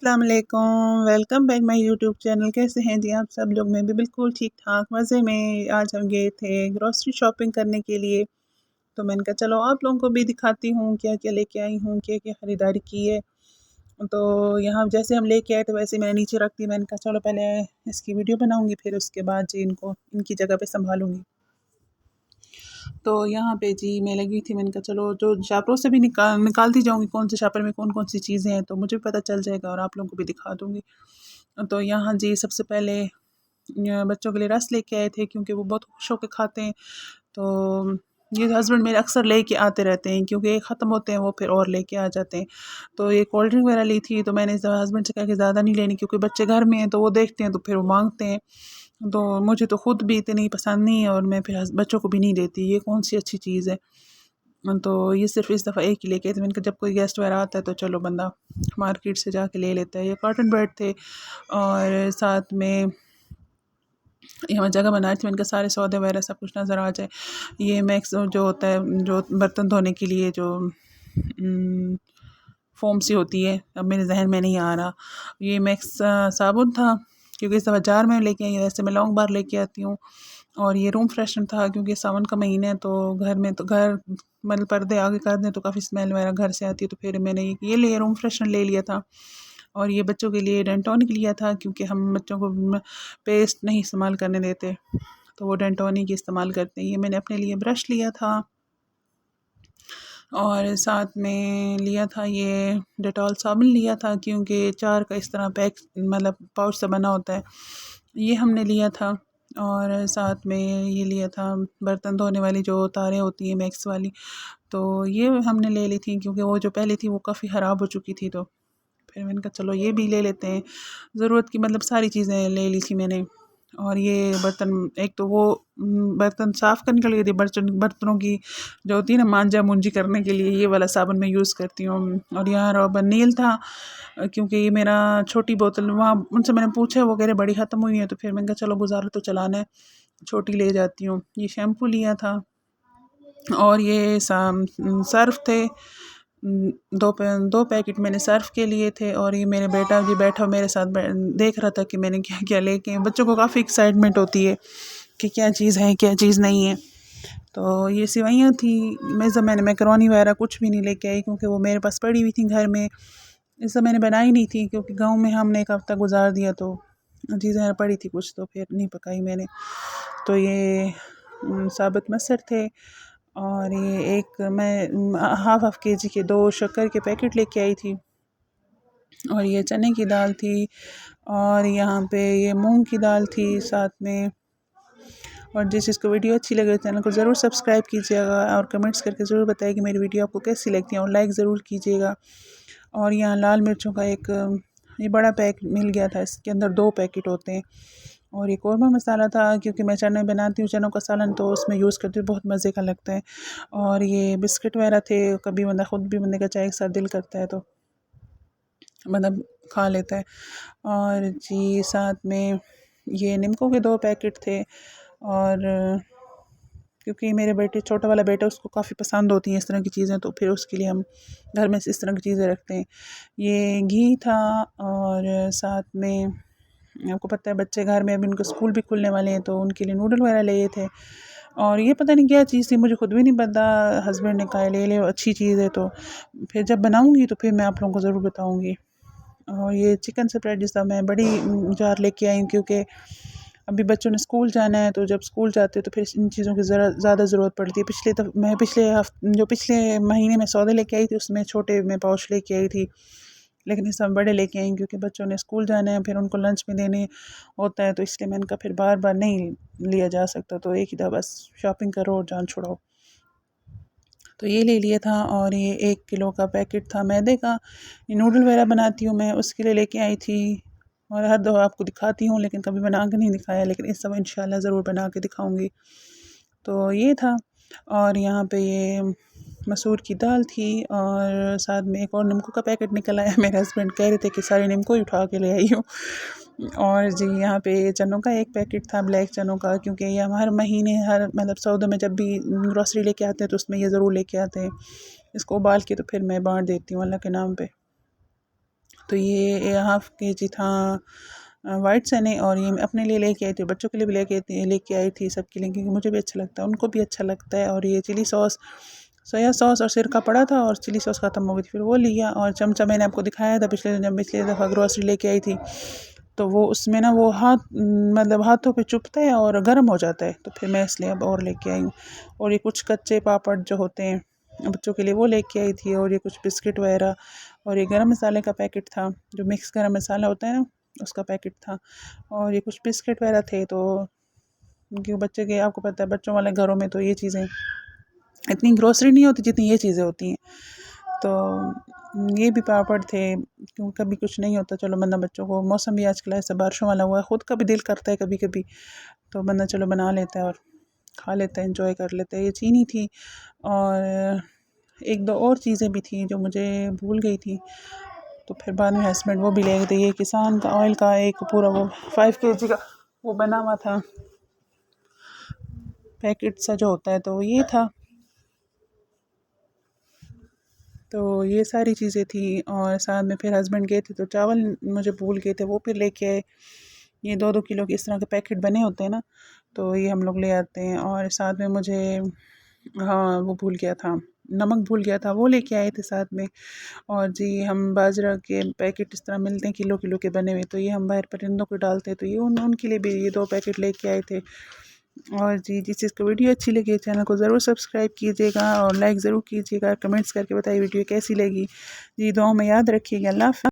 अस्सलाम वालेकुम, welcome back my YouTube channel. कैसे हैं जी आप सब लोग? मैं भी बिल्कुल ठीक-ठाक मज़े में। आज हम गए थे ग्रॉसरी शॉपिंग करने के लिए, तो मैंने कहा चलो आप लोगों को भी दिखाती हूँ क्या-क्या लेके आई हूँ, क्या-क्या ख़रीदारी की है। तो यहाँ जैसे हम लेके आए थे वैसे मैंने नीचे रख दी। मैंने कहा चलो पहले इसकी वीडियो बनाऊँगी, फिर उसके बाद जी इनको इनकी जगह पे सँभालूँगी। तो यहाँ पे जी मैं लगी थी, मैंने कहा चलो जो शापरों से भी निकालती जाऊँगी कौन से शापर में कौन-कौन सी चीज़ें हैं, तो मुझे भी पता चल जाएगा और आप लोगों को भी दिखा दूँगी। तो यहाँ जी सबसे पहले बच्चों के लिए रस लेके आए थे क्योंकि वो बहुत खुश होके खाते हैं। तो ये हस्बैंड मेरे अक्सर लेके आते रहते हैं क्योंकि ये ख़त्म होते हैं वो फिर और लेके आ जाते हैं। तो ये कोल्ड ड्रिंक वगैरह ली थी, तो मैंने हस्बैंड से कहा कि ज़्यादा नहीं लेनी क्योंकि बच्चे घर में हैं तो वो देखते हैं तो फिर वो माँगते हैं। तो मुझे तो खुद भी इतनी पसंद नहीं है और मैं फिर बच्चों को भी नहीं देती, ये कौन सी अच्छी चीज़ है। तो ये सिर्फ़ इस दफ़ा एक ही लेके आई थी। मैंने कहा जब कोई गेस्ट वगैरह आता है तो चलो बंदा मार्केट से जाके ले लेता है। ये कॉटन बड थे और साथ में यहाँ जगह बनाई थी। मैंने कहा सारे सौदे वगैरह सब कुछ नज़र आ जाए। ये मैक्स जो होता है जो बर्तन धोने के लिए जो फ़ोम सी होती है, अब मेरे ज़हन में नहीं आ रहा। ये मैक्स साबुन था क्योंकि इस दफ़ा जार में लेके आई, वैसे मैं लॉन्ग बार लेके आती हूँ। और ये रूम फ्रेशनर था क्योंकि सावन का महीना है तो घर में तो घर मतलब पर्दे आगे कर दें तो काफ़ी स्मेल वगैरह घर से आती है, तो फिर मैंने ये ले रूम फ्रेशनर ले लिया था। और ये बच्चों के लिए डेंटोनिक लिया था क्योंकि हम बच्चों को पेस्ट नहीं इस्तेमाल करने देते, तो वो डेंटोनिक ही इस्तेमाल करते हैं। ये मैंने अपने लिए ब्रश लिया था और साथ में लिया था ये डेटॉल साबुन लिया था क्योंकि चार का इस तरह पैक मतलब पाउच से बना होता है, ये हमने लिया था। और साथ में ये लिया था बर्तन धोने वाली जो तारें होती हैं मैक्स वाली, तो ये हमने ले ली थी क्योंकि वो जो पहले थी वो काफ़ी ख़राब हो चुकी थी, तो फिर मैंने कहा चलो ये भी ले लेते हैं। ज़रूरत की मतलब सारी चीज़ें ले ली थी मैंने। और ये बर्तन एक तो वो बर्तन साफ़ करने के लिए थी, बर्तनों की जो होती है ना मांजा मुंजी करने के लिए, ये वाला साबुन मैं यूज़ करती हूँ। और यहाँ रोबन नील था क्योंकि ये मेरा छोटी बोतल वहाँ उनसे मैंने पूछा, वो कह रहे बड़ी ख़त्म हुई है, तो फिर मैंने कहा चलो गुज़ारा तो चलाना है, छोटी ले जाती हूँ। ये शैम्पू लिया था और ये सर्फ़ थे। दो पैकेट मैंने सर्फ़ के लिए थे। और ये मेरे बेटा भी बैठा मेरे साथ देख रहा था कि मैंने क्या-क्या लेके, बच्चों को काफ़ी एक्साइटमेंट होती है कि क्या चीज़ है, क्या चीज़ नहीं है। तो ये सेवइयाँ थी, मैंने मैकरोनी वगैरह कुछ भी नहीं लेके आई क्योंकि वो मेरे पास पड़ी हुई थी घर में। इस समय मैंने बनाई नहीं थी क्योंकि गाँव में हमने एक हफ़्ता गुज़ार दिया, तो चीज़ें पड़ी थी कुछ, तो फिर नहीं पकाई मैंने। तो ये साबुत मसर थे और ये एक मैं हाफ़ केजी के 2 शक्कर के पैकेट लेके आई थी। और ये चने की दाल थी और यहाँ पे ये मूँग की दाल थी साथ में। और जिस जिसको वीडियो अच्छी लगे चैनल को ज़रूर सब्सक्राइब कीजिएगा और कमेंट्स करके ज़रूर बताइए कि मेरी वीडियो आपको कैसी लगती है और लाइक ज़रूर कीजिएगा। और यहाँ लाल मिर्चों का एक ये बड़ा पैक मिल गया था, इसके अंदर 2 पैकेट होते हैं। और ये कौरमा मसाला था क्योंकि मैं चने बनाती हूँ, चनों का सालन तो उसमें यूज़ करती हूँ, बहुत मज़े का लगता है। और ये बिस्किट वगैरह थे, कभी बंदा ख़ुद भी बंदे का चाय के साथ दिल करता है तो मतलब खा लेता है। और जी साथ में ये निम्को के 2 पैकेट थे। और क्योंकि मेरे बेटे छोटा वाला बेटा उसको काफ़ी पसंद होती हैं इस तरह की चीज़ें, तो फिर उसके लिए हम घर में इस तरह की चीज़ें रखते हैं। ये घी था और साथ में आपको पता है बच्चे घर में अभी उनके स्कूल भी खुलने वाले हैं तो उनके लिए नूडल वगैरह लिए थे। और ये पता नहीं क्या चीज़ थी, मुझे खुद भी नहीं पता, हस्बैंड ने कहा ले ले अच्छी चीज़ है, तो फिर जब बनाऊँगी तो फिर मैं आप लोगों को ज़रूर बताऊँगी। और ये चिकन स्प्रेड जिस तरह मैं बड़ी जार लेके आई हूँ क्योंकि अभी बच्चों ने स्कूल जाना है, तो जब स्कूल जाते हैं तो फिर इन चीज़ों की ज़्यादा ज़रूरत पड़ती है। पिछले महीने में सौदे लेके आई थी उसमें छोटे मैं पाउच लेके आई थी, लेकिन इस समय बड़े लेके आई हूँ क्योंकि बच्चों ने स्कूल जाना है, फिर उनको लंच में देने होता है, तो इसलिए मैंने कहा फिर बार-बार नहीं लिया जा सकता, तो एक ही दफ़ा बस शॉपिंग करो और जान छुड़ाओ। तो ये ले लिया था। और ये 1 किलो का पैकेट था मैदे का, ये नूडल वगैरह बनाती हूँ मैं उसके लिए लेके आई थी। और हर दफ़ा आपको दिखाती हूँ लेकिन कभी बना के नहीं दिखाया, लेकिन इस समय इंशाल्लाह ज़रूर बना के दिखाऊँगी। तो ये था। और यहाँ पे ये मसूर की दाल थी और साथ में एक और निम्को का पैकेट निकल आया। मेरे हस्बैंड कह रहे थे कि सारे निम्को ही उठा के ले आई हो। और जी यहाँ पे चनों का एक पैकेट था, ब्लैक चनों का, क्योंकि ये हम हर महीने हर मतलब सौदों में जब भी ग्रॉसरी लेके आते हैं तो उसमें ये ज़रूर लेके आते हैं। इसको उबाल के तो फिर मैं बाँट देती हूँ अल्लाह के नाम पे। तो ये हाफ़ केजी था वाइट चने, और ये मैं अपने लिए लेके आई थी, बच्चों के लिए भी लेके आई थी सबके लिए, क्योंकि मुझे भी अच्छा लगता है, उनको भी अच्छा लगता है। और ये चिली सॉस, सोया सॉस और सिरका पड़ा था, और चिली सॉस ख़त्म हो गई थी, फिर वो लिया। और चमचा मैंने आपको दिखाया था पिछले दफ़ा ग्रॉसरी लेके आई थी, तो वो उसमें ना वो मतलब हाथों पे चुभता है और गर्म हो जाता है, तो फिर मैं इसलिए अब और लेके आई हूँ। और ये कुछ कच्चे पापड़ जो होते हैं बच्चों के लिए, वो लेके आई थी। और ये कुछ बिस्किट वगैरह, और ये गरम मसाले का पैकेट था, जो मिक्स गरम मसाला होता है ना, उसका पैकेट था। और ये कुछ बिस्किट वगैरह थे, तो क्योंकि बच्चे के, आपको पता है बच्चों वाले घरों में तो ये चीज़ें इतनी ग्रोसरी नहीं होती जितनी ये चीज़ें होती हैं। तो ये भी पापड़ थे, क्यों कभी कुछ नहीं होता, चलो बंदा बच्चों को, मौसम भी आजकल ऐसा बारिशों वाला हुआ है, ख़ुद का भी दिल करता है कभी कभी, तो बंदा चलो बना लेता है और खा लेता है, एंजॉय कर लेता है। ये चीनी थी, और एक दो और चीज़ें भी थी जो मुझे भूल गई थी, तो फिर बाद में हस्बैंड वो भी ले गए थे। ये किसान का ऑयल का एक पूरा वो 5 kg का वो बना हुआ था पैकेट सा जो होता है, तो ये था। तो ये सारी चीज़ें थी, और साथ में फिर हस्बैंड गए थे तो चावल मुझे भूल गए थे, वो फिर लेके आए। ये 2-2 किलो के इस तरह के पैकेट बने होते हैं ना, तो ये हम लोग ले आते हैं। और साथ में मुझे, हाँ वो भूल गया था, नमक भूल गया था, वो लेके आए थे साथ में। और जी हम बाजरा के पैकेट इस तरह मिलते हैं किलो किलो के बने हुए, तो ये हम बाहर परिंदों को डालते हैं, तो ये उनके लिए भी ये 2 पैकेट लेके आए थे। और जी जिस चीज़ को वीडियो अच्छी लगी चैनल को ज़रूर सब्सक्राइब कीजिएगा, और लाइक ज़रूर कीजिएगा, कमेंट्स करके बताइए वीडियो कैसी लगी। जी दुआओं में याद रखिएगा। अल्लाह हाफ़िज़।